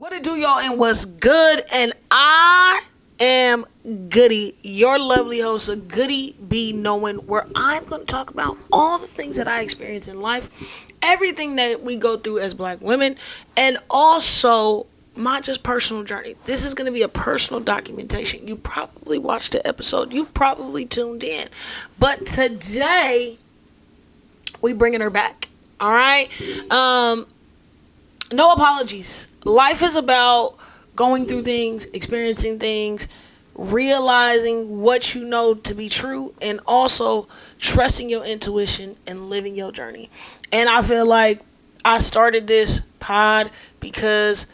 What it do, y'all, and what's good? And I am Goody, your lovely host of Goody Be Knowing, where I'm going to talk about all the things that I experience in life, everything that we go through as black women, and also my just personal journey. This is going to be a personal documentation. You probably watched the episode. You probably tuned in. But today, we bringing her back. All right? No apologies. Life is about going through things, experiencing things, realizing what you know to be true, and also trusting your intuition and living your journey. And I feel like I started this pod because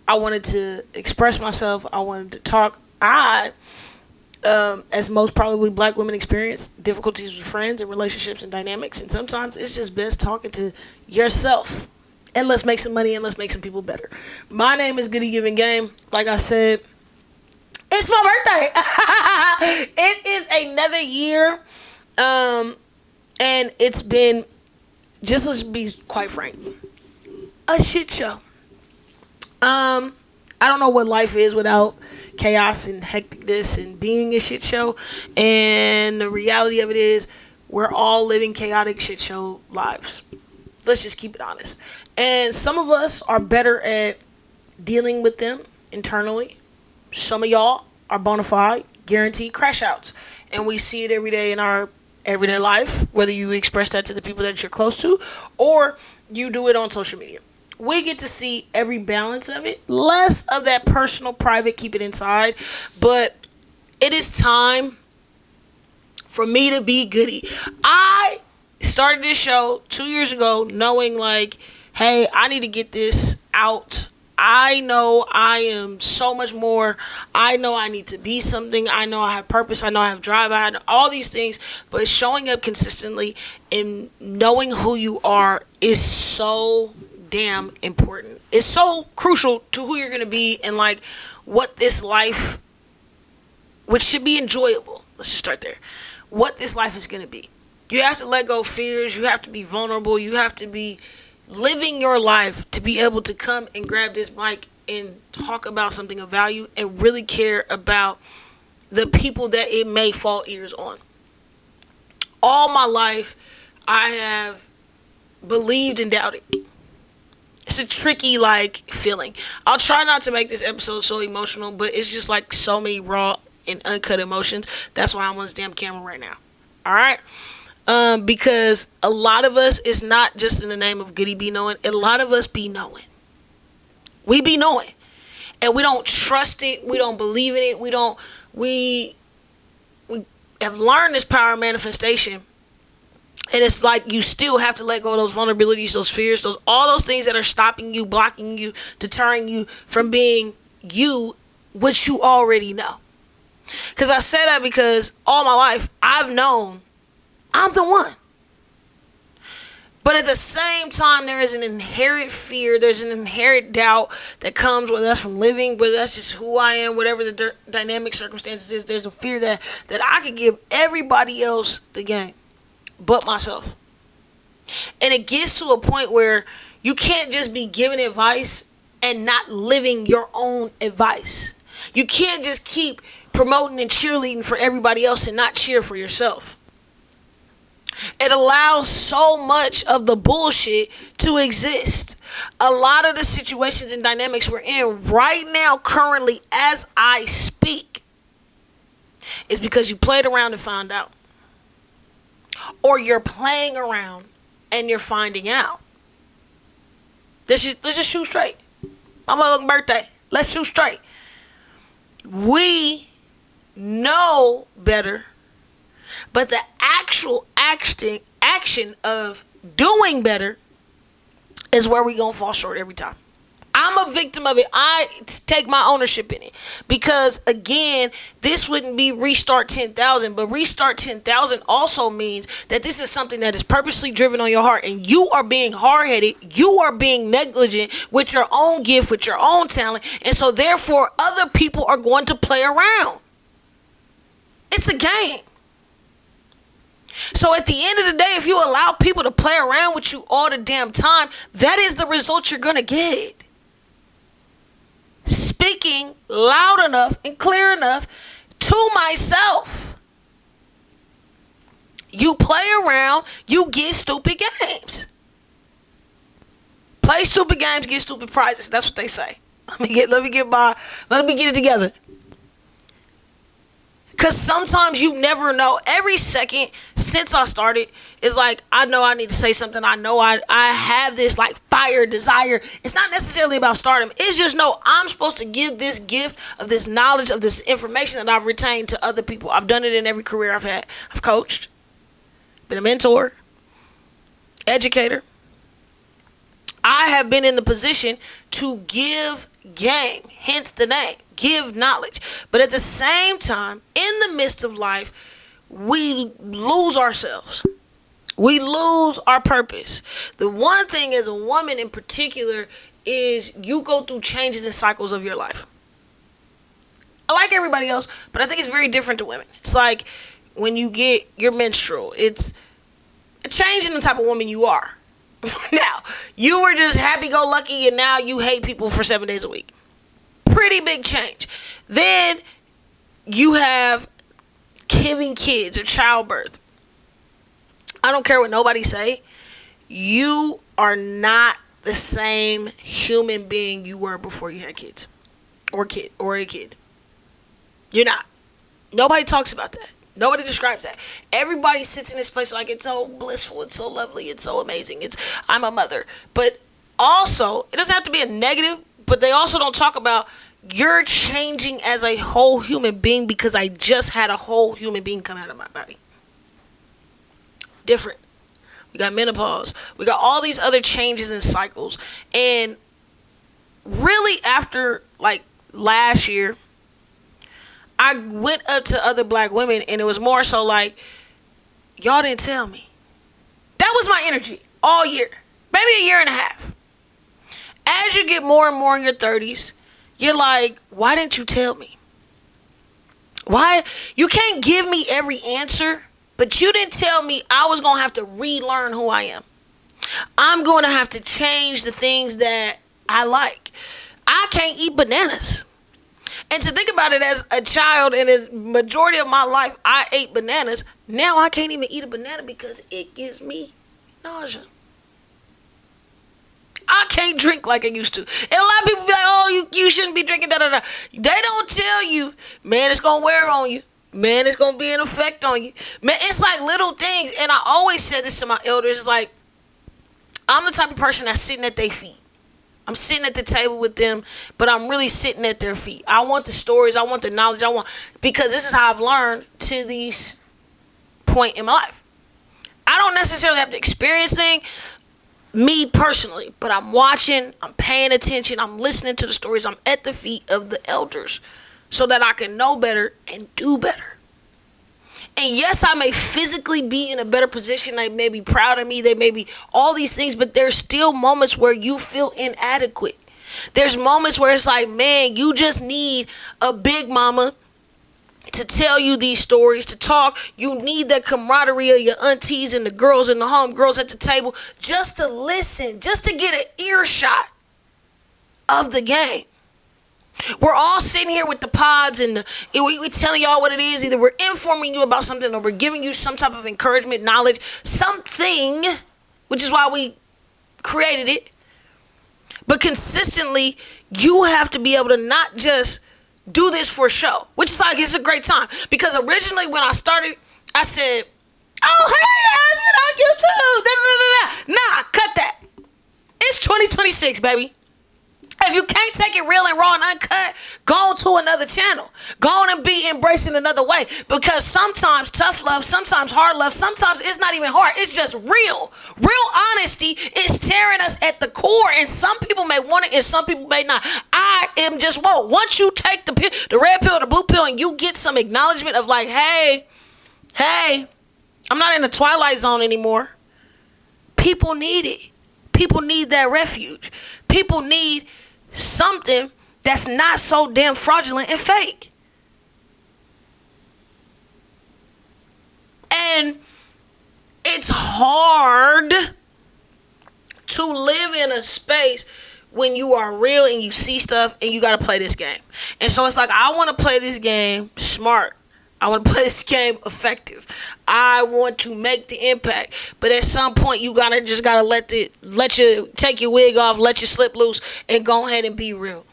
I wanted to express myself. I wanted to talk. As most probably black women experience difficulties with friends and relationships and dynamics. And sometimes it's just best talking to yourself. And let's make some money and let's make some people better. My name is Goody Giving Game. Like I said, it's my birthday. It is another year. And it's been, just let's be quite frank, a shit show. I don't know what life is without chaos and hecticness and being a shit show. And the reality of it is we're all living chaotic shit show lives. Let's just keep it honest. And some of us are better at dealing with them internally. Some of y'all are bona fide, guaranteed crash outs. And we see it every day in our everyday life, whether you express that to the people that you're close to or you do it on social media. We get to see every balance of it. Less of that personal, private, keep it inside. But it is time for me to be Goody. I started this show 2 years ago knowing like, hey, I need to get this out. I know I am so much more. I know I need to be something. I know I have purpose. I know I have drive. I know all these things. But showing up consistently and knowing who you are is so damn important. It's so crucial to who you're going to be and like what this life, which should be enjoyable. Let's just start there. What this life is going to be. You have to let go of fears. You have to be vulnerable. You have to be living your life to be able to come and grab this mic and talk about something of value and really care about the people that it may fall ears on. All my life, I have believed and doubted. It's a tricky, like, feeling. I'll try not to make this episode so emotional, but it's just, like, so many raw and uncut emotions. That's why I'm on this damn camera right now. All right? Because a lot of us, it's not just in the name of Goody Be Knowing. A lot of us be knowing. We be knowing. And we don't trust it. We don't believe in it. We have learned this power of manifestation. And it's like you still have to let go of those vulnerabilities, those fears, all those things that are stopping you, blocking you, deterring you from being you, which you already know. Because I say that because all my life I've known I'm the one. But at the same time, there is an inherent fear. There's an inherent doubt that comes, whether that's from living, whether that's just who I am, whatever the dynamic circumstances is. There's a fear that I could give everybody else the game but myself. And it gets to a point where you can't just be giving advice and not living your own advice. You can't just keep promoting and cheerleading for everybody else and not cheer for yourself. It allows so much of the bullshit to exist. A lot of the situations and dynamics we're in right now, currently, as I speak, is because you played around and found out. Or you're playing around and you're finding out. Let's just shoot straight. My motherfucking birthday. Let's shoot straight. We know better. But the actual action of doing better is where we gonna fall short every time. I'm a victim of it. I take my ownership in it. Because, again, this wouldn't be Restart 10,000. But Restart 10,000 also means that this is something that is purposely driven on your heart. And you are being hard-headed. You are being negligent with your own gift, with your own talent. And so, therefore, other people are going to play around. It's a game. So at the end of the day, if you allow people to play around with you all the damn time, that is the result you're going to get. speaking loud enough and clear enough to myself. You play around, you get stupid games. Play stupid games, get stupid prizes. That's what they say. Let me get it together. Because sometimes you never know. Every second since I started, it's like, I know I need to say something. I know I have this like fire, desire. It's not necessarily about stardom. It's just, no, I'm supposed to give this gift of this knowledge, of this information that I've retained to other people. I've done it in every career I've had. I've coached, been a mentor, educator. I have been in the position to give game, hence the name, give knowledge. But at the same time, in the midst of life, we lose ourselves. We lose our purpose. The one thing as a woman in particular is you go through changes and cycles of your life. I like everybody else, but I think it's very different to women. It's like when you get your menstrual, it's a change in the type of woman you are. Now, you were just happy-go-lucky and now you hate people for 7 days a week. Pretty big change. Then you have giving kids or childbirth. I don't care what nobody say. You are not the same human being you were before you had kids or a kid. You're not. Nobody talks about that. Nobody describes that. Everybody sits in this place like it's so blissful, it's so lovely, it's so amazing. I'm a mother. But also, it doesn't have to be a negative, but they also don't talk about you're changing as a whole human being because I just had a whole human being come out of my body. Different. We got menopause. We got all these other changes and cycles. And really after like last year, I went up to other black women and it was more so like, y'all didn't tell me. That was my energy all year. Maybe a year and a half. As you get more and more in your 30s, you're like, why didn't you tell me? Why? You can't give me every answer, but you didn't tell me I was going to have to relearn who I am. I'm going to have to change the things that I like. I can't eat bananas. And to think about it, as a child and as majority of my life, I ate bananas. Now I can't even eat a banana because it gives me nausea. I can't drink like I used to. And a lot of people be like, oh, you shouldn't be drinking, da da da. They don't tell you, man, it's going to wear on you. Man, it's going to be an effect on you. Man, it's like little things. And I always said this to my elders. It's like, I'm the type of person that's sitting at their feet. I'm sitting at the table with them, but I'm really sitting at their feet. I want the stories. I want the knowledge. Because this is how I've learned to this point in my life. I don't necessarily have to experience things, me personally, but I'm watching, I'm paying attention, I'm listening to the stories. I'm at the feet of the elders so that I can know better and do better. And yes, I may physically be in a better position. They may be proud of me. They may be all these things, but there's still moments where you feel inadequate. There's moments where it's like, man, you just need a big mama to tell you these stories, to talk. You need that camaraderie of your aunties and the girls and the home girls at the table just to listen, just to get an earshot of the game. We're all sitting here with the pods and we're telling y'all what it is. Either we're informing you about something or we're giving you some type of encouragement, knowledge, something, which is why we created it. But consistently, you have to be able to not just do this for show, which is like, it's a great time. Because originally when I started, I said, oh, hey, you too. Da, da, da, da. Nah, cut that. It's 2026, baby. If you can't take it real and raw and uncut, go on to another channel. Go on and be embracing another way. Because sometimes tough love, sometimes hard love, sometimes it's not even hard. It's just real. Real honesty is tearing us at the core. And some people may want it and some people may not. I am just, once you take the red pill, the blue pill, and you get some acknowledgement of like, hey, I'm not in the twilight zone anymore. People need it. People need that refuge. People need something that's not so damn fraudulent and fake. And it's hard to live in a space when you are real and you see stuff and you got to play this game. And so it's like, I want to play this game smart. I want to play this game effective. I want to make the impact. But at some point, you gotta let you take your wig off, let you slip loose, and go ahead and be real.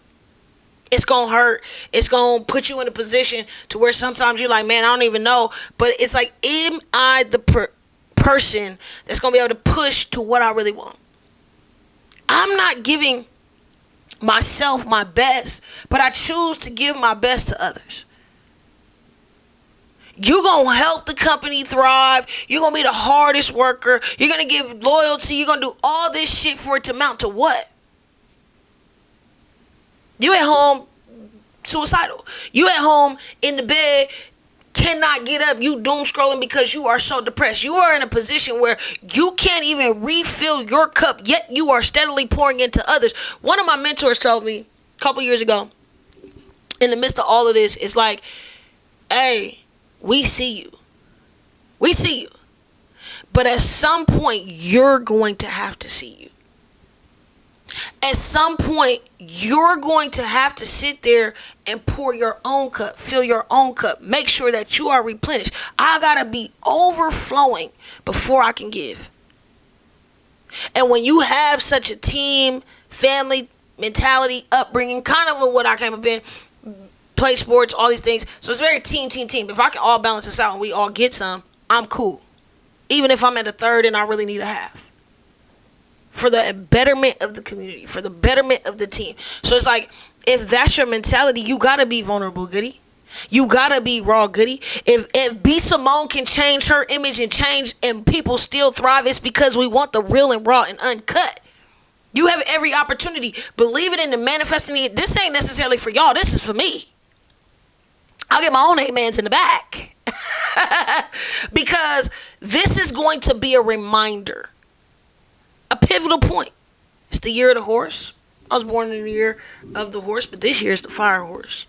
It's gonna hurt. It's gonna put you in a position to where sometimes you're like, man, I don't even know. But it's like, am I the person that's gonna be able to push to what I really want? I'm not giving myself my best, but I choose to give my best to others. You're going to help the company thrive. You're going to be the hardest worker. You're going to give loyalty. You're going to do all this shit for it to amount to what? You at home suicidal. You at home in the bed, cannot get up. You doom scrolling because you are so depressed. You are in a position where you can't even refill your cup, yet you are steadily pouring into others. One of my mentors told me a couple years ago, in the midst of all of this, it's like, hey, we see you. We see you. But at some point, you're going to have to see you. At some point, you're going to have to sit there and pour your own cup, fill your own cup. Make sure that you are replenished. I got to be overflowing before I can give. And when you have such a team, family mentality, upbringing, kind of what I came up in, play sports, all these things. So it's very team. If I can all balance this out and we all get some, I'm cool. Even if I'm at a third and I really need a half. For the betterment of the community, for the betterment of the team. So it's like, if that's your mentality, you gotta be vulnerable, Goody. You gotta be raw, Goody. If B. Simone can change her image and people still thrive, it's because we want the real and raw and uncut. You have every opportunity. Believe it in the manifesting it. This ain't necessarily for y'all. This is for me. I'll get my own amens in the back. Because this is going to be a reminder. A pivotal point. It's the year of the horse. I was born in the year of the horse, but this year is the fire horse.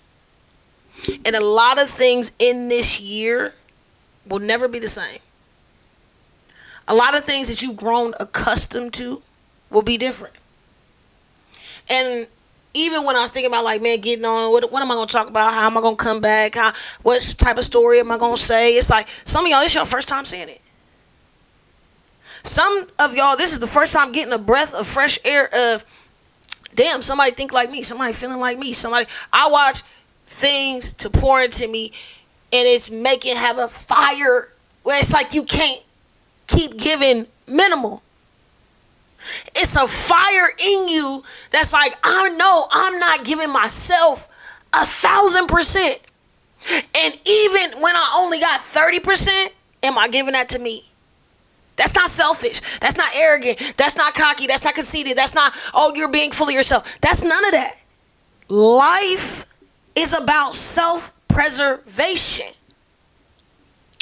And a lot of things in this year will never be the same. A lot of things that you've grown accustomed to will be different. And even when I was thinking about, like, man, getting on, what am I going to talk about? How am I going to come back? What type of story am I going to say? It's like, some of y'all, this is your first time seeing it. Some of y'all, this is the first time getting a breath of fresh air of, damn, somebody think like me. Somebody feeling like me. I watch things to pour into me, and it's have a fire where it's like you can't keep giving minimal. It's a fire in you that's like, I know I'm not giving myself 1,000%. And even when I only got 30%, am I giving that to me? That's not selfish. That's not arrogant. That's not cocky. That's not conceited. That's not, oh, you're being full of yourself. That's none of that. Life is about self-preservation.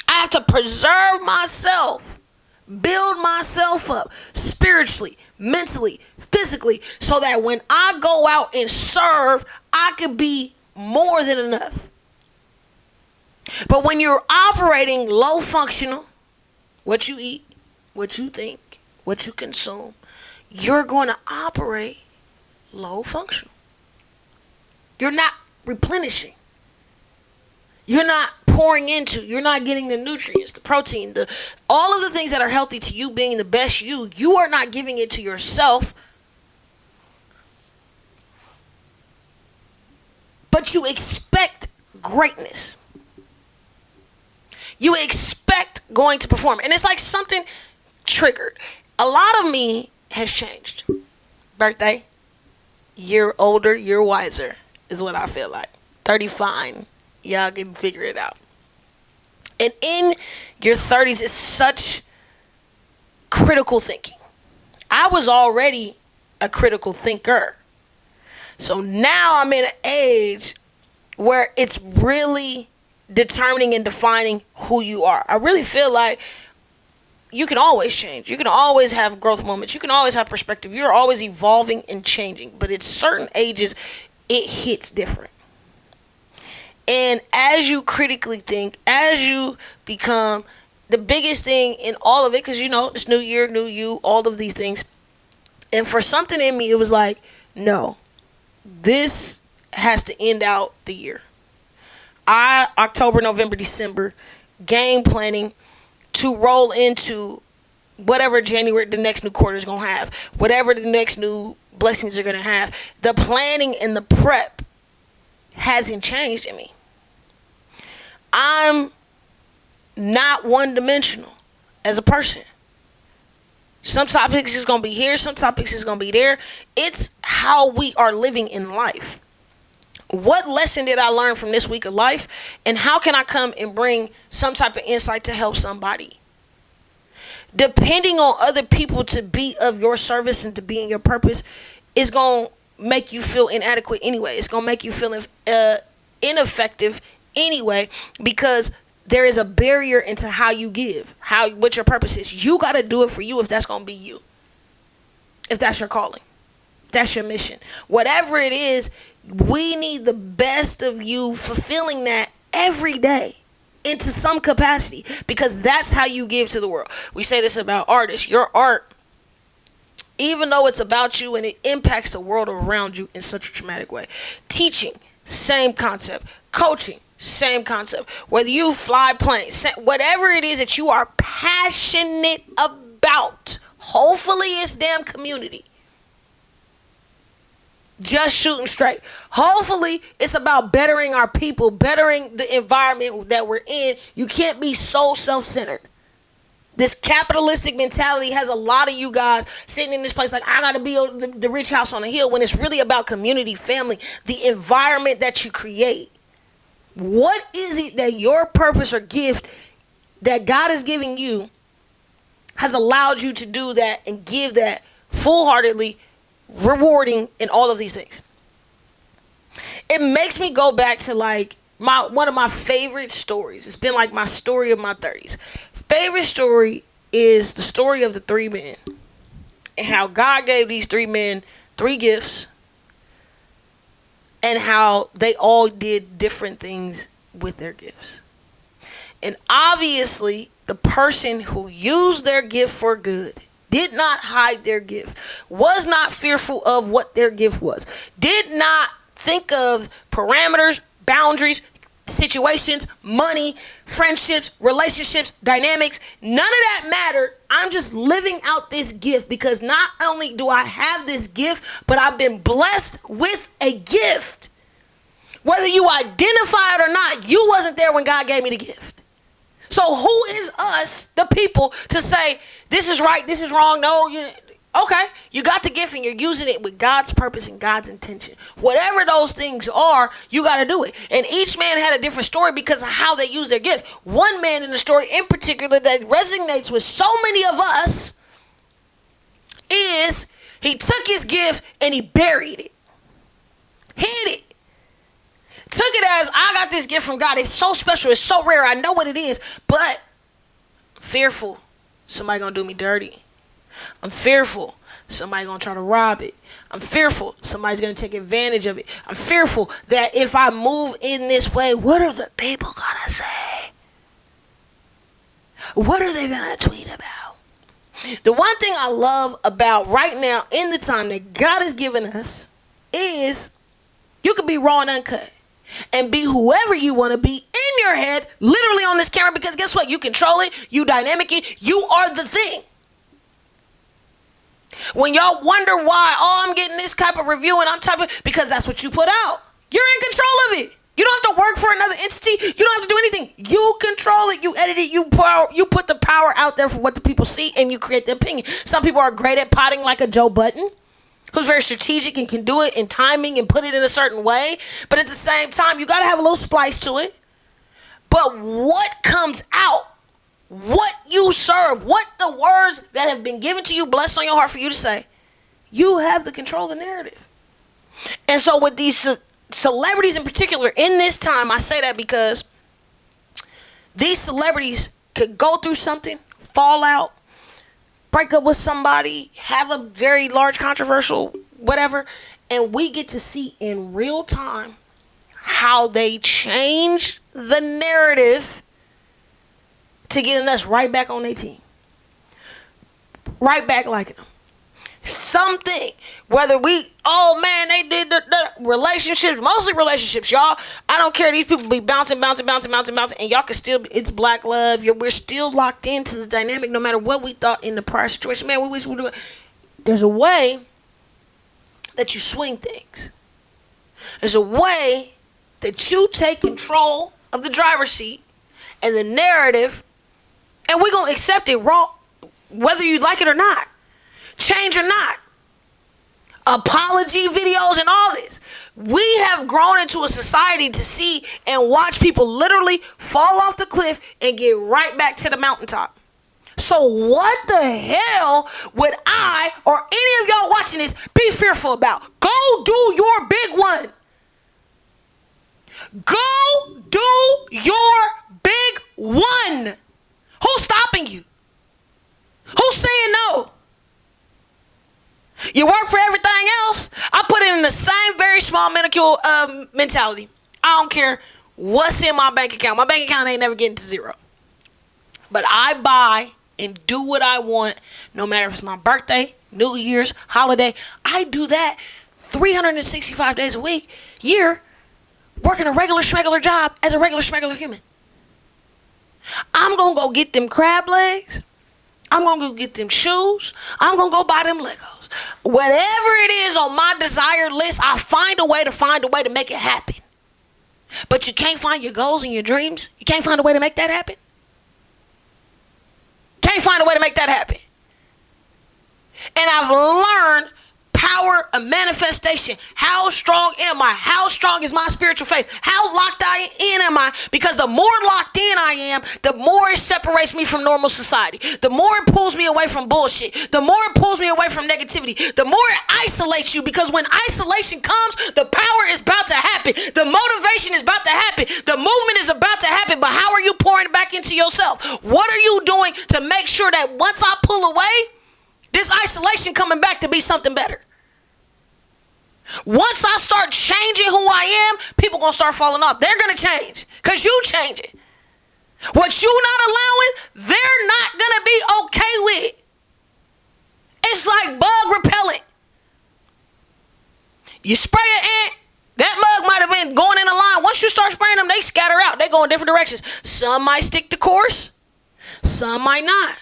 I have to preserve myself. Build myself up spiritually, mentally, physically, so that when I go out and serve, I could be more than enough. But when you're operating low functional, what you eat, what you think, what you consume, you're going to operate low functional. You're not replenishing. You're not pouring into, you're not getting the nutrients, the protein, all of the things that are healthy to you being the best you are not giving it to yourself. But you expect greatness. You expect going to perform. And it's like something triggered. A lot of me has changed. Birthday, year older, year wiser is what I feel like. 30 fine. Y'all can figure it out. And in your 30s is such critical thinking. I was already a critical thinker. So now I'm in an age where it's really determining and defining who you are. I really feel like you can always change. You can always have growth moments. You can always have perspective. You're always evolving and changing. But at certain ages, it hits different. And as you critically think, as you become, the biggest thing in all of it, because, you know, it's new year, new you, all of these things. And for something in me, it was like, no, this has to end out the year. October, November, December, game planning to roll into whatever January, the next new quarter is going to have, whatever the next new blessings are going to have. The planning and the prep hasn't changed in me. I'm not one-dimensional as a person. Some topics is going to be here, some topics is going to be there. It's how we are living in life. What lesson did I learn from this week of life? And how can I come and bring some type of insight to help somebody? Depending on other people to be of your service and to be in your purpose is going to make you feel inadequate anyway. It's going to make you feel ineffective anyway, because there is a barrier into how you give, what your purpose is. You got to do it for you if that's going to be you. If that's your calling. That's your mission. Whatever it is, we need the best of you fulfilling that every day into some capacity, because that's how you give to the world. We say this about artists. Your art, even though it's about you and it impacts the world around you in such a traumatic way. Teaching, same concept. Coaching, same concept. Whether you fly planes, whatever it is that you are passionate about, hopefully it's damn community. Just shooting straight. Hopefully it's about bettering our people, bettering the environment that we're in. You can't be so self-centered. This capitalistic mentality has a lot of you guys sitting in this place like, I gotta be the rich house on the hill, when it's really about community, family, the environment that you create. What is it that your purpose or gift that God is giving you has allowed you to do that and give that full-heartedly, rewarding, and all of these things? It makes me go back to like one of my favorite stories. It's been like my story of my 30s. Favorite story is the story of the three men and how God gave these three men three gifts and how they all did different things with their gifts. And obviously, the person who used their gift for good did not hide their gift, was not fearful of what their gift was, did not think of parameters, boundaries, situations, money, friendships, relationships, dynamics. None of that mattered. I'm just living out this gift because not only do I have this gift, but I've been blessed with a gift. Whether you identify it or not, you wasn't there when God gave me the gift. So who is us, the people, to say, this is right, this is wrong? No, okay, you got the gift and you're using it with God's purpose and God's intention. Whatever those things are, you got to do it. And each man had a different story because of how they use their gift. One man in the story in particular that resonates with so many of us is he took his gift and he buried it. Hid it. Took it as, I got this gift from God. It's so special. It's so rare. I know what it is. But fearful. Somebody going to do me dirty. I'm fearful. Somebody going to try to rob it. I'm fearful. Somebody's going to take advantage of it. I'm fearful that if I move in this way, what are the people going to say? What are they going to tweet about? The one thing I love about right now in the time that God has given us is you could be raw and uncut and be whoever you want to be in your head, literally on this camera, because guess what? You control it. You dynamic it. You are the thing. When y'all wonder why, I'm getting this type of review and I'm typing, because that's what you put out. You're in control of it. You don't have to work for another entity. You don't have to do anything. You control it. You edit it. You put the power out there for what the people see, and you create the opinion. Some people are great at potting like a Joe Button, who's very strategic and can do it in timing and put it in a certain way. But at the same time, you got to have a little splice to it. But what comes out, what you serve, what the words that have been given to you, blessed on your heart for you to say, you have the control of the narrative. And so with these celebrities in particular, in this time, I say that because these celebrities could go through something, fall out, break up with somebody, have a very large controversial whatever, and we get to see in real time how they change the narrative to getting us right back on their team. Right back liking them. Something. Whether oh man, they did the relationships, mostly relationships, y'all. I don't care. These people be bouncing, and y'all can still, it's black love. We're still locked into the dynamic no matter what we thought in the prior situation. Man, we wish we do it. There's a way that you swing things. There's a way that you take control of the driver's seat and the narrative, and we're going to accept it raw, whether you like it or not, change or not. Apology videos and all this. We have grown into a society to see and watch people literally fall off the cliff and get right back to the mountaintop. So what the hell would I or any of y'all watching this be fearful about? Go do your big one. Go do your big one. Who's stopping you? Who's saying no? You work for everything else. I put it in the same very small mentality. I don't care what's in my bank account. My bank account ain't never getting to zero. But I buy and do what I want, no matter if it's my birthday, New Year's, holiday. I do that 365 days a week, year, working a regular schmegular job as a regular schmegular human. I'm going to go get them crab legs. I'm going to go get them shoes. I'm going to go buy them Legos. Whatever it is on my desired list, I find a way to make it happen. But you can't find your goals and your dreams. You can't find a way to make that happen. Can't find a way to make that happen. And I've learned power of manifestation. How strong am I? How strong is my spiritual faith? How locked in am I? Because the more locked in I am, the more it separates me from normal society. The more it pulls me away from bullshit. The more it pulls me away from negativity. The more it isolates you, because when isolation comes, the power is about to happen. The motivation is about to happen. The movement is about to happen. But how are you pouring back into yourself? What are you doing to make sure that once I pull away, this isolation coming back to be something better? Once I start changing who I am, people gonna start falling off. They're gonna change because you change it. What you not allowing, they're not gonna be okay with. It's like bug repellent. You spray an ant, that mug might have been going in a line. Once you start spraying them, they scatter out. They go in different directions. Some might stick to course, some might not.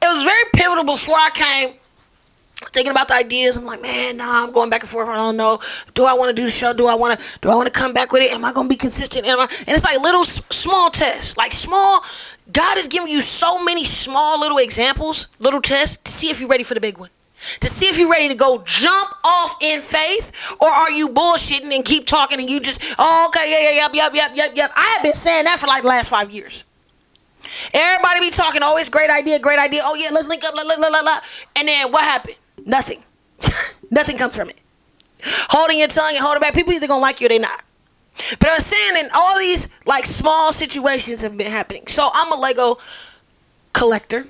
It was very pivotal before I came thinking about the ideas. I'm like, man, I'm going back and forth. I don't know. Do I want to do the show? Do I want to come back with it? Am I going to be consistent? And it's like little small tests, like small. God is giving you so many small little examples, little tests to see if you're ready for the big one. To see if you're ready to go jump off in faith, or are you bullshitting and keep talking and you just, oh, okay, yep. I have been saying that for like the last 5 years. Everybody be talking, oh, it's great idea. Oh yeah, let's link up, and then what happened? Nothing. Nothing comes from it. Holding your tongue and holding back. People either gonna like you or they not. But I'm saying, in all these like small situations have been happening. So I'm a Lego collector,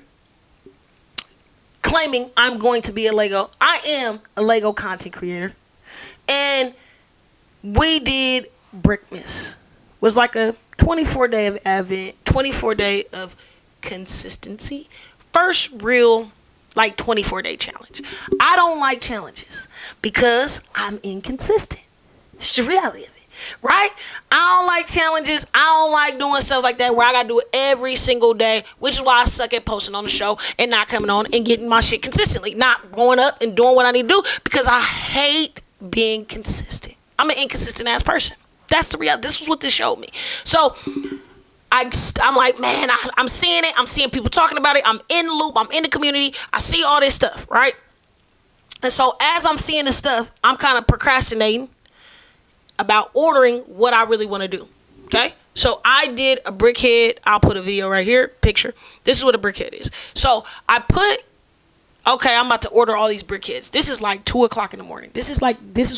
claiming I'm going to be a Lego. I am a Lego content creator, and we did Brickmas. It was like a 24-day of Advent, 24-day of consistency. First real like 24-day challenge. I don't like challenges because I'm inconsistent. It's the reality of it, right? I don't like challenges. I don't like doing stuff like that where I gotta do it every single day, which is why I suck at posting on the show and not coming on and getting my shit consistently, not going up and doing what I need to do, because I hate being consistent. I'm an inconsistent ass person. That's the reality. This is what this showed me. So I'm like, man, I'm seeing it. I'm seeing people talking about it. I'm in the loop. I'm in the community. I see all this stuff, right? And so as I'm seeing this stuff, I'm kind of procrastinating about ordering what I really want to do, okay? So I did a brickhead. I'll put a video right here, picture. This is what a brickhead is. So I put, okay, I'm about to order all these brickheads. This is like 2 o'clock in the morning. This is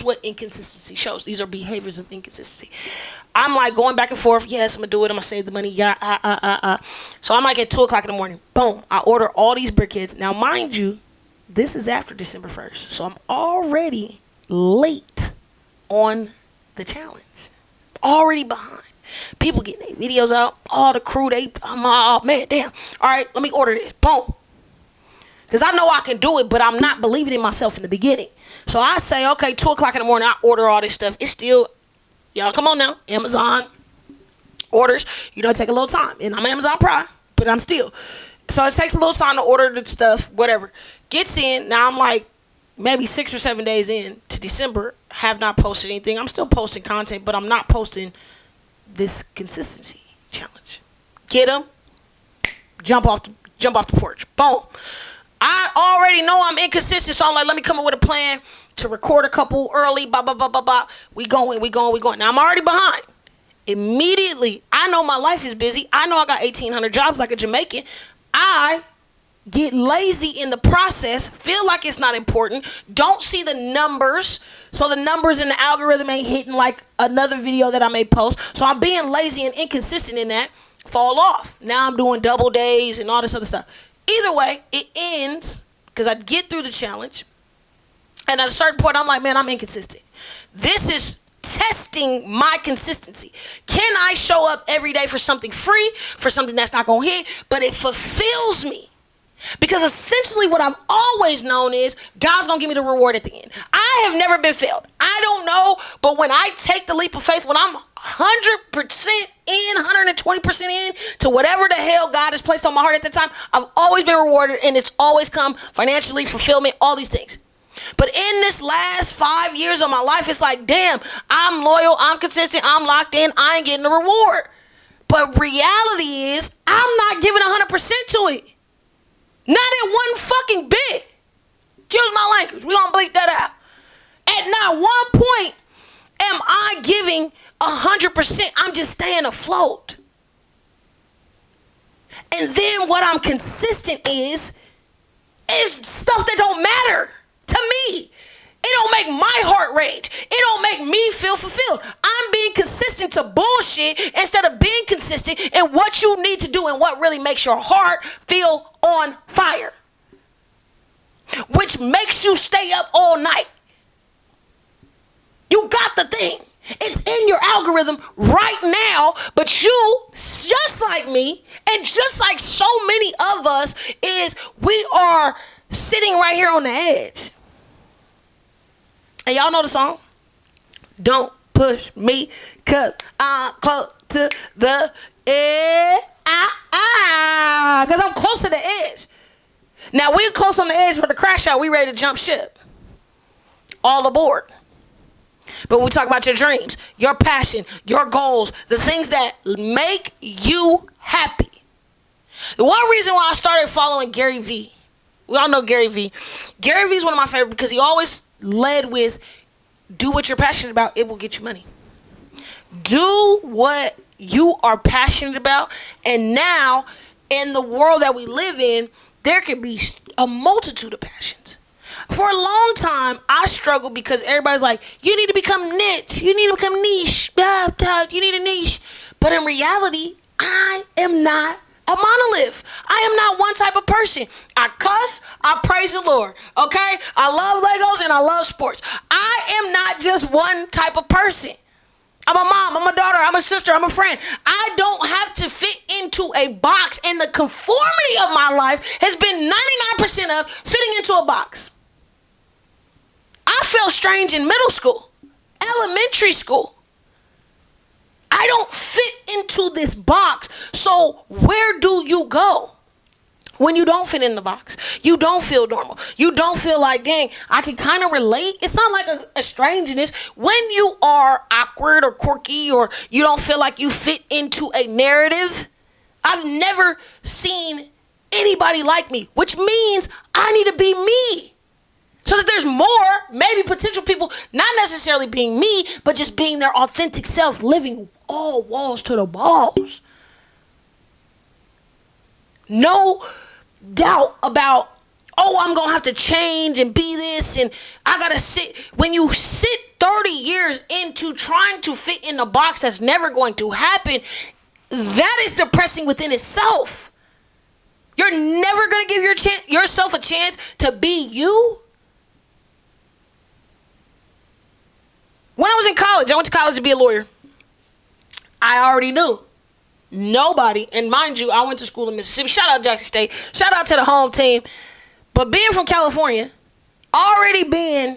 what inconsistency shows. These are behaviors of inconsistency. I'm like going back and forth. Yes, I'm gonna do it. I'm gonna save the money. So I'm like at 2 o'clock in the morning. Boom. I order all these brickheads. Now, mind you, this is after December 1st. So I'm already late on the challenge. Already behind. People getting their videos out. All the crew, I'm all, man, damn. All right, let me order this. Boom. Because I know I can do it, but I'm not believing in myself in the beginning. So I say, okay, 2 o'clock in the morning, I order all this stuff. It's still, y'all come on now, Amazon orders, you know, it take a little time. And I'm Amazon Prime, but I'm still. So it takes a little time to order the stuff, whatever. Gets in, now I'm like maybe 6 or 7 days in to December, have not posted anything. I'm still posting content, but I'm not posting this consistency challenge. Get them, jump off the porch. Boom. I already know I'm inconsistent, so I'm like, let me come up with a plan to record a couple early, blah, blah, blah, blah, blah. We going. Now, I'm already behind. Immediately, I know my life is busy. I know I got 1,800 jobs like a Jamaican. I get lazy in the process, feel like it's not important, don't see the numbers, so the numbers in the algorithm ain't hitting like another video that I may post. So I'm being lazy and inconsistent in that, fall off. Now I'm doing double days and all this other stuff. Either way, it ends because I get through the challenge. And at a certain point, I'm like, man, I'm inconsistent. This is testing my consistency. Can I show up every day for something free, for something that's not going to hit, but it fulfills me? Because essentially what I've always known is God's going to give me the reward at the end. I have never been failed. I don't know, but when I take the leap of faith, when I'm 100% in, 120% in to whatever the hell God has placed on my heart at the time, I've always been rewarded, and it's always come financially, fulfillment, all these things. But in this last 5 years of my life, it's like, damn, I'm loyal, I'm consistent, I'm locked in, I ain't getting the reward. But reality is, I'm not giving 100% to it. Not in one fucking bit. Excuse my language. We're going to bleep that out. At not one point am I giving 100%. I'm just staying afloat. And then what I'm consistent is stuff that don't matter to me. It don't make my heart rage. It don't make me feel fulfilled. I'm being consistent to bullshit instead of being consistent in what you need to do and what really makes your heart feel on fire, which makes you stay up all night. You got the thing. It's in your algorithm right now, but you, just like me, and just like so many of us, is we are sitting right here on the edge. And y'all know the song? Don't push me, cause I'm close to the edge. Cause I'm close to the edge. Now we're close on the edge for the crash out. We ready to jump ship. All aboard. But we talk about your dreams, your passion, your goals, the things that make you happy. The one reason why I started following Gary Vee, we all know Gary Vee. Gary Vee is one of my favorite because he always led with, do what you're passionate about, it will get you money. Do what you are passionate about. And now, in the world that we live in, there could be a multitude of passions. For a long time, I struggled because everybody's like, you need to become niche. You need to become niche. You need a niche. But in reality, I am not a monolith. I am not one type of person. I cuss, I praise the Lord. Okay? I love Legos and I love sports. I am not just one type of person. I'm a mom, I'm a daughter, I'm a sister, I'm a friend. I don't have to fit into a box, and the conformity of my life has been 99% of fitting into a box. I felt strange in middle school, elementary school. I don't fit into this box. So where do you go when you don't fit in the box? You don't feel normal. You don't feel like, dang, I can kind of relate. It's not like a strangeness. When you are awkward or quirky or you don't feel like you fit into a narrative, I've never seen anybody like me, which means I need to be me. So that there's more, maybe potential people, not necessarily being me, but just being their authentic self, living all walls to the walls. No doubt about, oh, I'm going to have to change and be this, and I got to sit. When you sit 30 years into trying to fit in a box that's never going to happen, that is depressing within itself. You're never going to give yourself a chance to be you. When I was in college, I went to college to be a lawyer. I already knew nobody, and mind you, I went to school in Mississippi. Shout out Jackson State. Shout out to the home team. But being from California, already being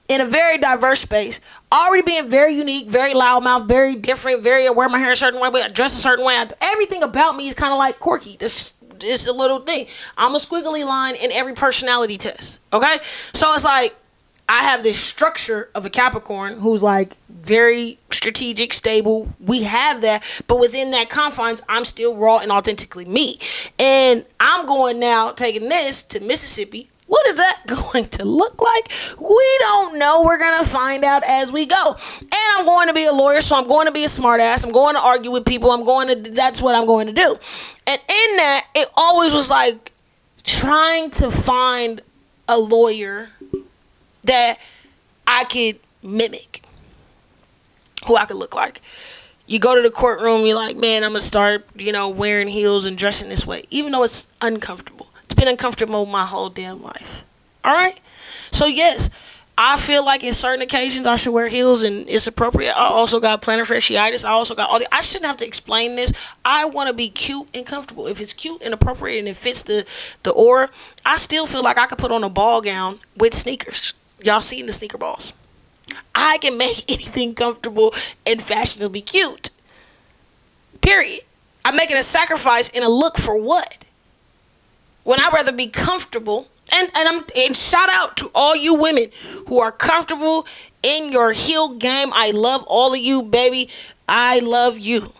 in a very diverse space, already being very unique, very loudmouth, very different, very I wear my hair a certain way, I dress a certain way. Everything about me is kind of like quirky. This is a little thing. I'm a squiggly line in every personality test. Okay? So it's like I have this structure of a Capricorn who's like very strategic, stable. We have that, but within that confines, I'm still raw and authentically me. And I'm going now taking this to Mississippi. What is that going to look like? We don't know. We're going to find out as we go. And I'm going to be a lawyer, so I'm going to be a smartass. I'm going to argue with people. That's what I'm going to do. And in that, it always was like trying to find a lawyer that I could mimic, who I could look like. You go to the courtroom, you're like, man, I'm going to start, wearing heels and dressing this way, even though it's uncomfortable. It's been uncomfortable my whole damn life. All right? So, yes, I feel like in certain occasions I should wear heels and it's appropriate. I also got plantar fasciitis. I also got I shouldn't have to explain this. I want to be cute and comfortable. If it's cute and appropriate and it fits the aura, I still feel like I could put on a ball gown with sneakers. Y'all seen the sneaker balls. I can make anything comfortable and fashionably cute. Period. I'm making a sacrifice and a look for what? When I'd rather be comfortable, and shout out to all you women who are comfortable in your heel game. I love all of you, baby. I love you.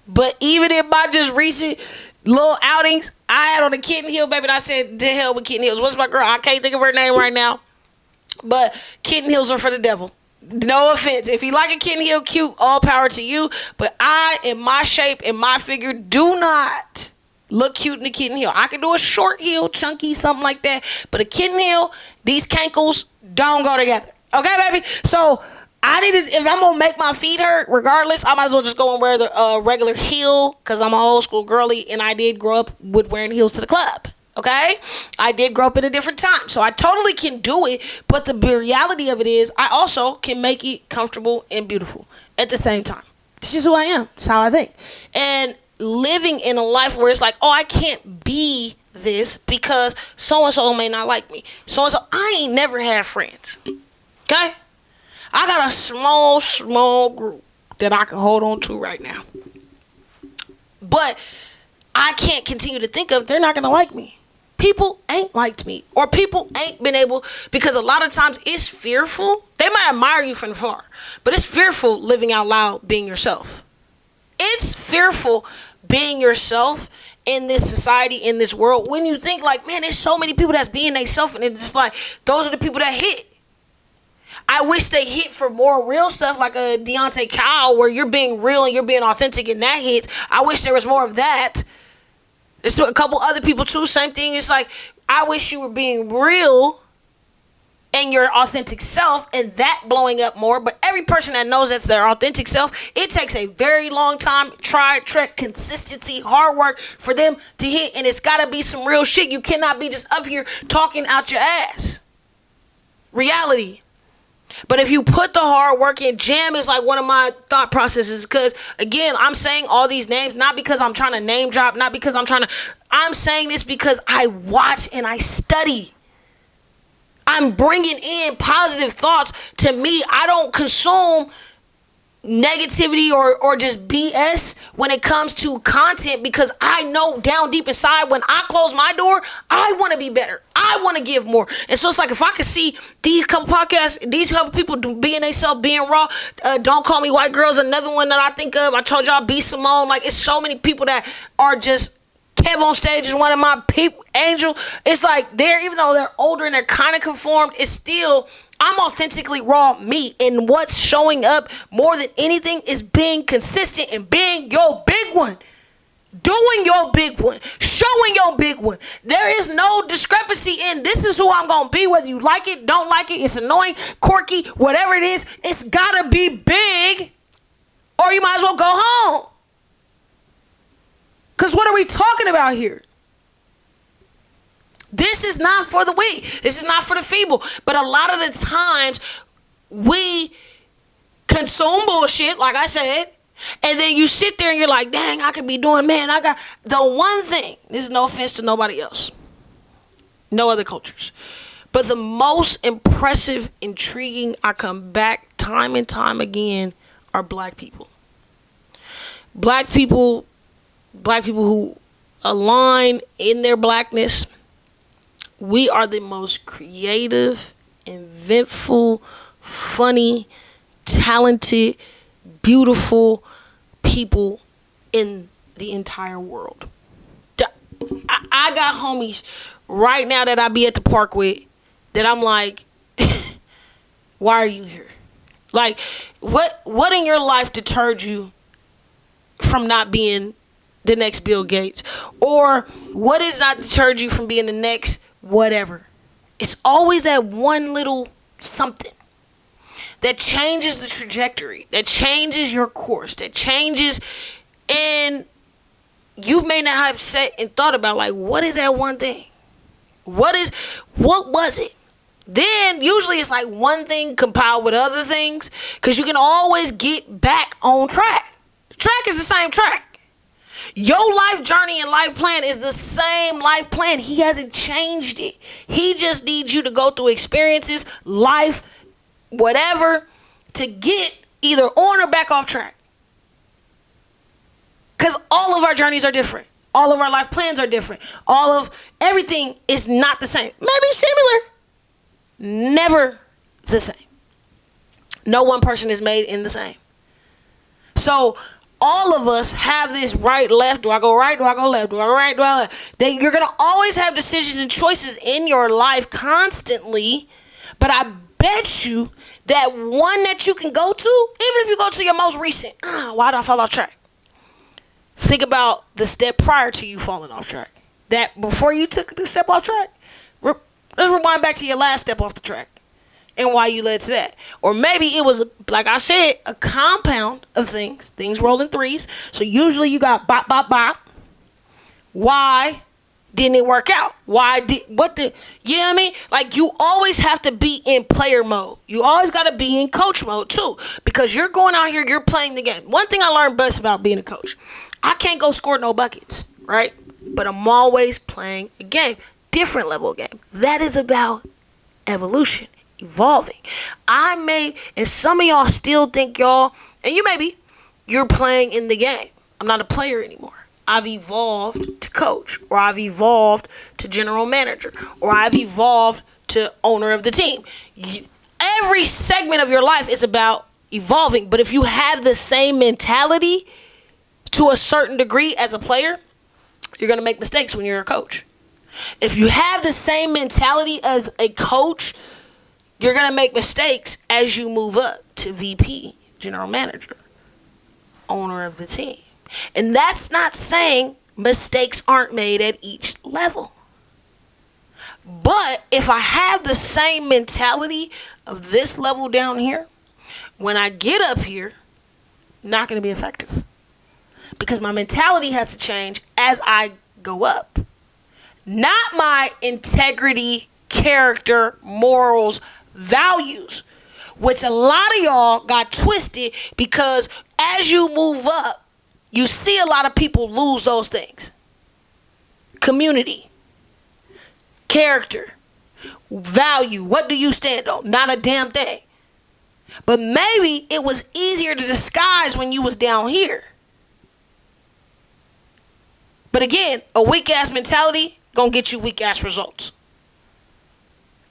But even in my just recent little outings, I had on a kitten heel, baby, and I said, to hell with kitten heels. What's my girl? I can't think of her name right now. But kitten heels are for the devil. No offense. If you like a kitten heel, cute, all power to you. But I, in my shape, in my figure, do not look cute in a kitten heel. I can do a short heel, chunky, something like that. But a kitten heel, these cankles don't go together. Okay, baby? So if I'm going to make my feet hurt, regardless, I might as well just go and wear the regular heel because I'm an old school girly and I did grow up with wearing heels to the club. Okay? I did grow up at a different time. So I totally can do it. But the reality of it is I also can make it comfortable and beautiful at the same time. This is who I am. It's how I think. And living in a life where it's like, oh, I can't be this because so-and-so may not like me. So-and-so, I ain't never had friends. Okay? I got a small group that I can hold on to right now. But I can't continue to think of they're not going to like me. People ain't liked me. Or people ain't been able, because a lot of times it's fearful. They might admire you from afar, but it's fearful living out loud being yourself. It's fearful being yourself in this society, in this world, when you think like, man, there's so many people that's being themselves, and it's just like, those are the people that hit. I wish they hit for more real stuff like a Deontay Kyle where you're being real and you're being authentic and that hits. I wish there was more of that. There's a couple other people too, same thing. It's like, I wish you were being real and your authentic self and that blowing up more. But every person that knows that's their authentic self, it takes a very long time, try, trek, consistency, hard work for them to hit. And it's got to be some real shit. You cannot be just up here talking out your ass. Reality. But if you put the hard work in, jam is like one of my thought processes. Because, again, I'm saying all these names, not because I'm trying to name drop, not because I'm saying this because I watch and I study. I'm bringing in positive thoughts to me. I don't consume negativity or just BS when it comes to content, because I know down deep inside when I close my door, I want to be better. I want to give more. And so it's like, if I could see these couple podcasts, these couple people being themselves, being raw, Don't Call Me White Girls, another one that I think of. I told y'all B. Simone. Like, it's so many people that are just, Kev on stage is one of my people. Angel, it's like even though they're older and they're kind of conformed, it's still, I'm authentically raw me. And what's showing up more than anything is being consistent and being your big one. Doing your big one. Showing your big one. There is no discrepancy in this is who I'm going to be, whether you like it, don't like it, it's annoying, quirky, whatever it is. It's got to be big or you might as well go home. Because what are we talking about here? This is not for the weak. This is not for the feeble. But a lot of the times we consume bullshit, like I said, and then you sit there and you're like, dang, I could be doing, man, I got the one thing. This is no offense to nobody else. No other cultures. But the most impressive, intriguing, I come back time and time again, are black people. Black people who align in their blackness. We are the most creative, inventful, funny, talented, beautiful people in the entire world. I got homies right now that I be at the park with that I'm like, why are you here? Like, what in your life deterred you from not being the next Bill Gates? Or what has not deterred you from being the next whatever? It's always that one little something that changes the trajectory, that changes your course, that changes, and you may not have sat and thought about, like, what is that one thing? What was it? Then usually it's like one thing compiled with other things, because you can always get back on track. The track is the same track. Your life journey and life plan is the same life plan. He hasn't changed it. He just needs you to go through experiences, life, whatever, to get either on or back off track. Because all of our journeys are different. All of our life plans are different. All of everything is not the same. Maybe similar. Never the same. No one person is made in the same. So all of us have this right, left. Do I go right? Do I go left? Do I go right? Do I left? You're going to always have decisions and choices in your life constantly. But I bet you that one that you can go to, even if you go to your most recent, why did I fall off track? Think about the step prior to you falling off track. That before you took the step off track, let's rewind back to your last step off the track and why you led to that. Or maybe it was, like I said, a compound of things. Things roll in threes. So usually you got bop, bop, bop. Why didn't it work out? You know what I mean? Like, you always have to be in player mode. You always got to be in coach mode too, because you're going out here, you're playing the game. One thing I learned best about being a coach, I can't go score no buckets, right? But I'm always playing a game. Different level of game. That is about evolution, evolving. And some of y'all still think you're playing in the game. I'm not a player anymore. I've evolved to coach, or I've evolved to general manager, or I've evolved to owner of the team. Every segment of your life is about evolving. But if you have the same mentality to a certain degree as a player, you're going to make mistakes when you're a coach. If you have the same mentality as a coach, you're going to make mistakes as you move up to VP, general manager, owner of the team. And that's not saying mistakes aren't made at each level. But if I have the same mentality of this level down here, when I get up here, not going to be effective. Because my mentality has to change as I go up. Not my integrity, character, morals, values, which a lot of y'all got twisted, because as you move up, you see a lot of people lose those things. Community, character, value. What do you stand on? Not a damn thing. But maybe it was easier to disguise when you was down here. But again, a weak ass mentality gonna get you weak ass results.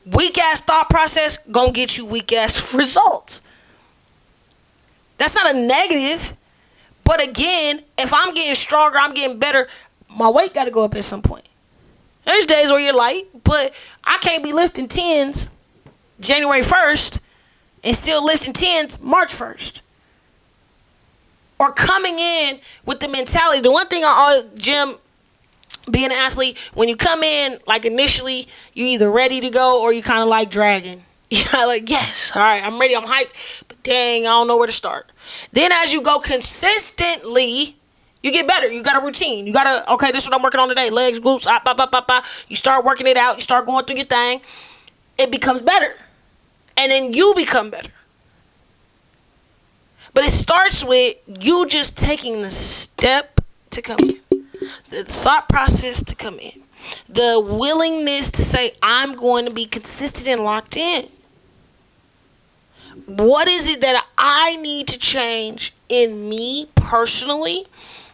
Weak ass thought process gonna get you weak ass results. That's not a negative. But again, if I'm getting stronger, I'm getting better, my weight got to go up at some point. There's days where you're light, but I can't be lifting 10s January 1st and still lifting 10s March 1st. Or coming in with the mentality. The one thing Jim, being an athlete, when you come in, like initially, you either ready to go or you kind of like dragging. You're like, yes, all right, I'm ready, I'm hyped, but dang, I don't know where to start. Then as you go consistently, you get better. You got a routine. You got to, okay, this is what I'm working on today. Legs, glutes, You start working it out. You start going through your thing. It becomes better. And then you become better. But it starts with you just taking the step to come in. The thought process to come in. The willingness to say, I'm going to be consistent and locked in. What is it that I need to change in me personally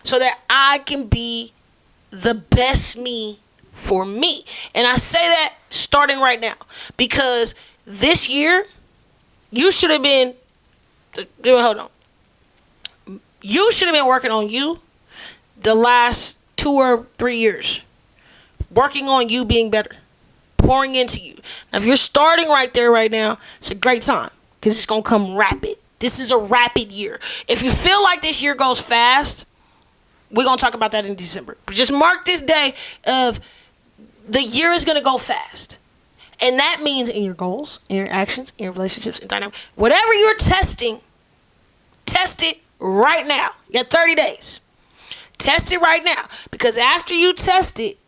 so that I can be the best me for me? And I say that starting right now, because this year you should have been, hold on, you should have been working on you the last 2 or 3 years, working on you being better, pouring into you. Now if you're starting right there right now, it's a great time, because it's going to come rapid. This is a rapid year. If you feel like this year goes fast, we're going to talk about that in December. But just mark this day of the year is going to go fast. And that means in your goals, in your actions, in your relationships, in dynamics, whatever you're testing, test it right now. You got 30 days. Test it right now. Because after you test it,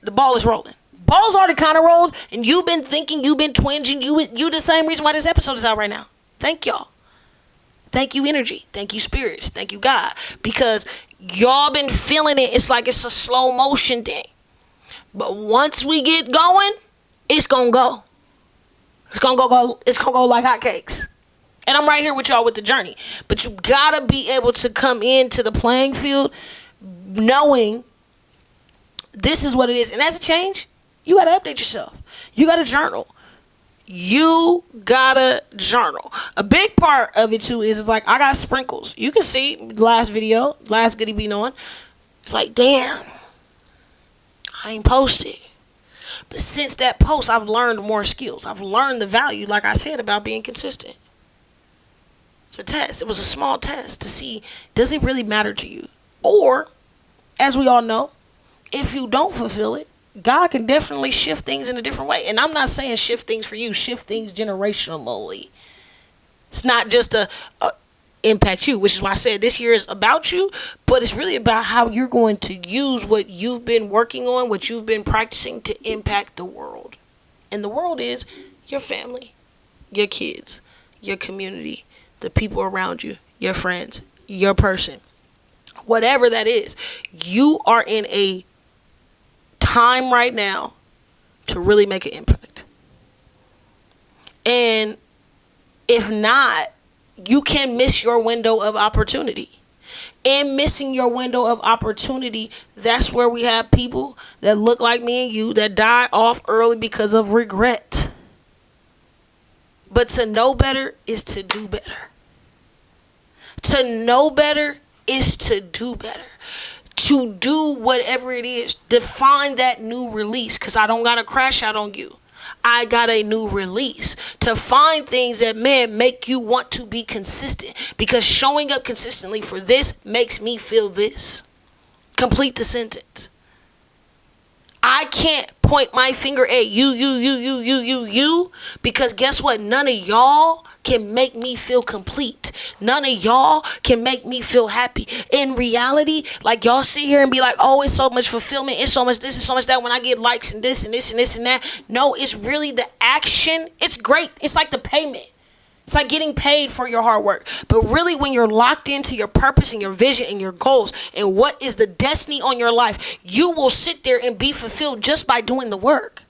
the ball is rolling. Ball's already kind of rolled, and you've been thinking, you've been twinging, you the same reason why this episode is out right now. Thank y'all. Thank you, energy. Thank you, spirits. Thank you, God. Because y'all been feeling it. It's like it's a slow motion thing. But once we get going, it's gonna go. It's gonna go like hotcakes. And I'm right here with y'all with the journey. But you gotta be able to come into the playing field knowing this is what it is. And as a change, you gotta update yourself. You gotta journal. You gotta journal. A big part of it too is like I got sprinkles. You can see last video, last Goody be knowing. It's like, damn, I ain't posted. But since that post, I've learned more skills. I've learned the value, like I said, about being consistent. It's a test. It was a small test to see, does it really matter to you? Or, as we all know, if you don't fulfill it, God can definitely shift things in a different way. And I'm not saying shift things for you, shift things generationally. It's not just a impact you, which is why I said this year is about you, but it's really about how you're going to use what you've been working on, what you've been practicing to impact the world. And the world is your family, your kids, your community, the people around you, your friends, your person. Whatever that is, you are in a time right now to really make an impact. And if not, you can miss your window of opportunity. And missing your window of opportunity, that's where we have people that look like me and you that die off early because of regret. But to know better is to do better. To know better is to do better. To do whatever it is. Define that new release, because I don't got to crash out on you. I got a new release to find things that, man, make you want to be consistent, because showing up consistently for this makes me feel this. Complete the sentence. I can't point my finger at you, because guess what? None of y'all can make me feel complete. None of y'all can make me feel happy. In reality, like y'all sit here and be like, oh, it's so much fulfillment, it's so much this, it's so much that when I get likes and this and this and this and that. No, it's really the action. It's great. It's like the payment. It's like getting paid for your hard work. But really, when you're locked into your purpose and your vision and your goals and what is the destiny on your life, you will sit there and be fulfilled just by doing the work.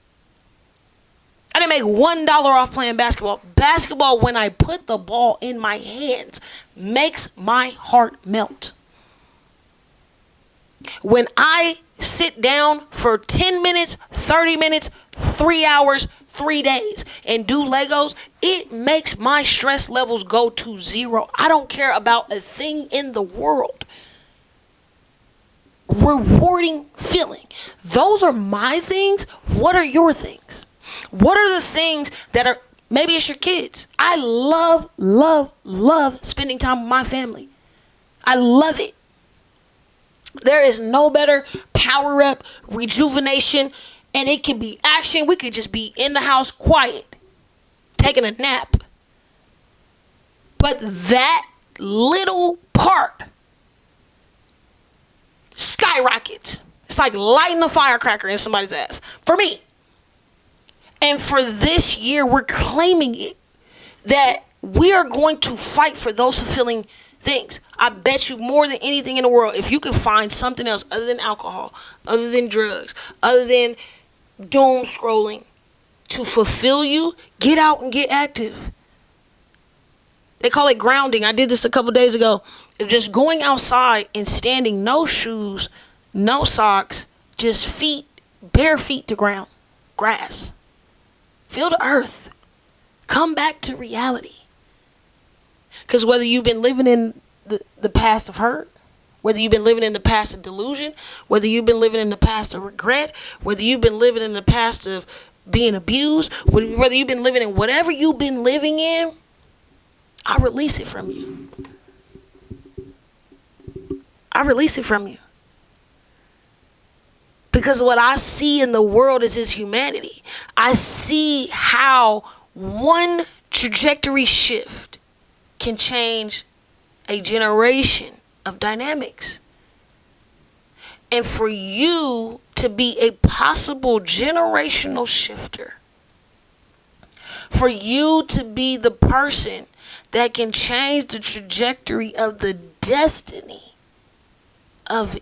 I didn't make $1 off playing basketball. Basketball, when I put the ball in my hands, makes my heart melt. When I sit down for 10 minutes, 30 minutes, 3 hours, 3 days and do Legos, it makes my stress levels go to zero. I don't care about a thing in the world. Rewarding feeling. Those are my things. What are your things? What are the things that are, maybe it's your kids. I love spending time with my family. I love it. There is no better power up, rejuvenation, and it can be action. We could just be in the house quiet, taking a nap. But that little part skyrockets. It's like lighting a firecracker in somebody's ass. For me. And for this year, we're claiming it. That we are going to fight for those fulfilling things. I bet you more than anything in the world, if you can find something else other than alcohol, other than drugs, other than doom scrolling to fulfill you, get out and get active. They call it grounding. I did this a couple days ago. It's just going outside and standing, no shoes, no socks, just feet, bare feet to ground, grass. Feel the earth. Come back to reality. Because whether you've been living in the past of hurt, whether you've been living in the past of delusion, whether you've been living in the past of regret, whether you've been living in the past of being abused, whether you've been living in whatever you've been living in, I release it from you. I release it from you. Because what I see in the world is his humanity. I see how one trajectory shift can change a generation of dynamics. And for you to be a possible generational shifter, for you to be the person that can change the trajectory of the destiny of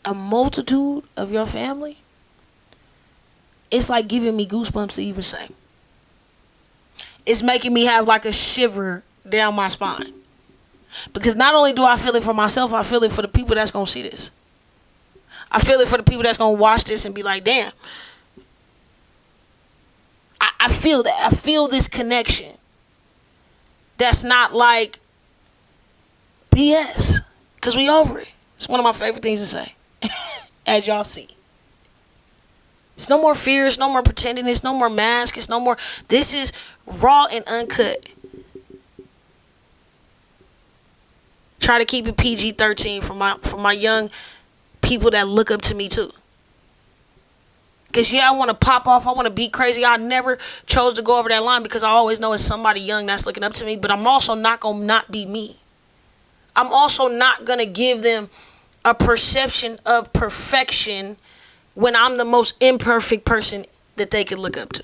a multitude of your family, it's like giving me goosebumps to even say. It's making me have like a shiver down my spine. Because not only do I feel it for myself, I feel it for the people that's going to see this. I feel it for the people that's going to watch this and be like, damn. I feel that. I feel this connection. That's not like BS. Because we over it. It's one of my favorite things to say. As y'all see. It's no more fear. It's no more pretending. It's no more mask. It's no more. This is raw and uncut. Try to keep it PG-13 for my young people that look up to me too. Because yeah, I want to pop off. I want to be crazy. I never chose to go over that line because I always know it's somebody young that's looking up to me. But I'm also not going to not be me. I'm also not going to give them a perception of perfection when I'm the most imperfect person that they could look up to.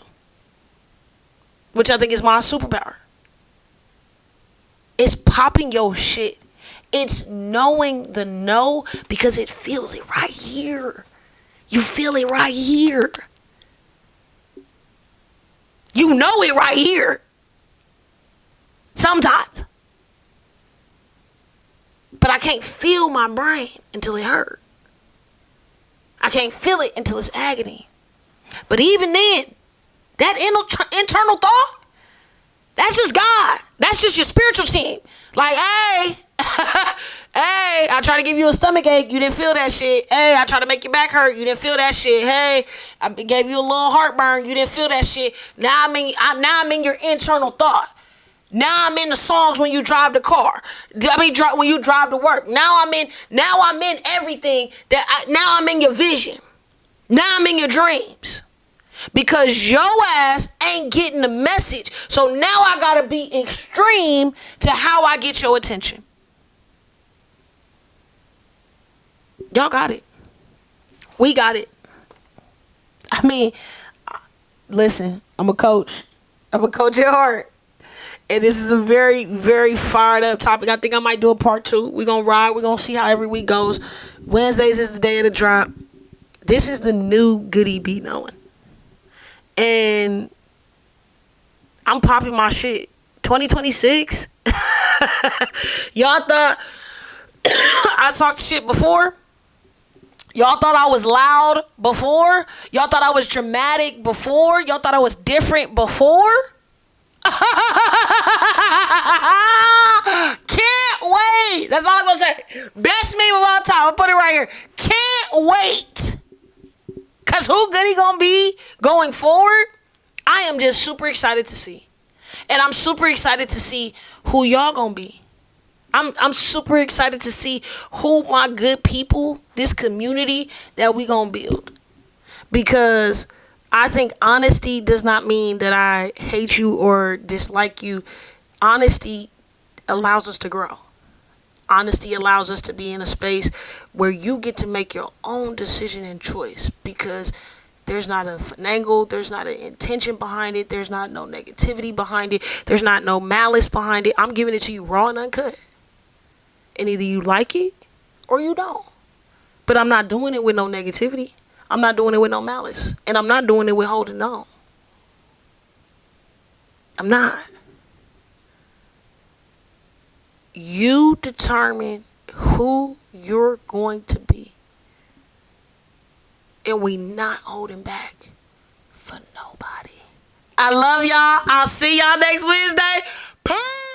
Which I think is my superpower. It's popping your shit. It's knowing the no because it feels it right here. You feel it right here. You know it right here. Sometimes. But I can't feel my brain until it hurt. I can't feel it until it's agony. But even then, that internal thought, that's just God. That's just your spiritual team. Like, hey, hey, I try to give you a stomach ache. You didn't feel that shit. Hey, I try to make your back hurt. You didn't feel that shit. Hey, I gave you a little heartburn. You didn't feel that shit. Now I'm in your internal thought. Now I'm in the songs when you drive the car. When you drive to work. Now I'm in everything now I'm in your vision. Now I'm in your dreams. Because your ass ain't getting the message. So now I gotta be extreme to how I get your attention. Y'all got it. We got it. I mean, listen, I'm a coach. I'm a coach at heart. And this is a very, very fired up topic. I think I might do a part 2. We're going to ride. We're going to see how every week goes. Wednesdays is the day of the drop. This is the new Goody beat knowing. And I'm popping my shit. 2026. Y'all thought I talked shit before? Y'all thought I was loud before? Y'all thought I was dramatic before? Y'all thought I was different before? Can't wait. That's all I'm gonna say. Best meme of all time. I'll put it right here. Can't wait. Cause who Goody gonna be going forward? I am just super excited to see. And I'm super excited to see who y'all gonna be. I'm super excited to see who my good people, this community that we gonna build. Because I think honesty does not mean that I hate you or dislike you. Honesty allows us to grow. Honesty allows us to be in a space where you get to make your own decision and choice, because there's not a finagle, there's not an intention behind it, there's not no negativity behind it, there's not no malice behind it. I'm giving it to you raw and uncut. And either you like it or you don't. But I'm not doing it with no negativity. I'm not doing it with no malice. And I'm not doing it with holding on. I'm not. You determine who you're going to be. And we not holding back for nobody. I love y'all. I'll see y'all next Wednesday. Peace.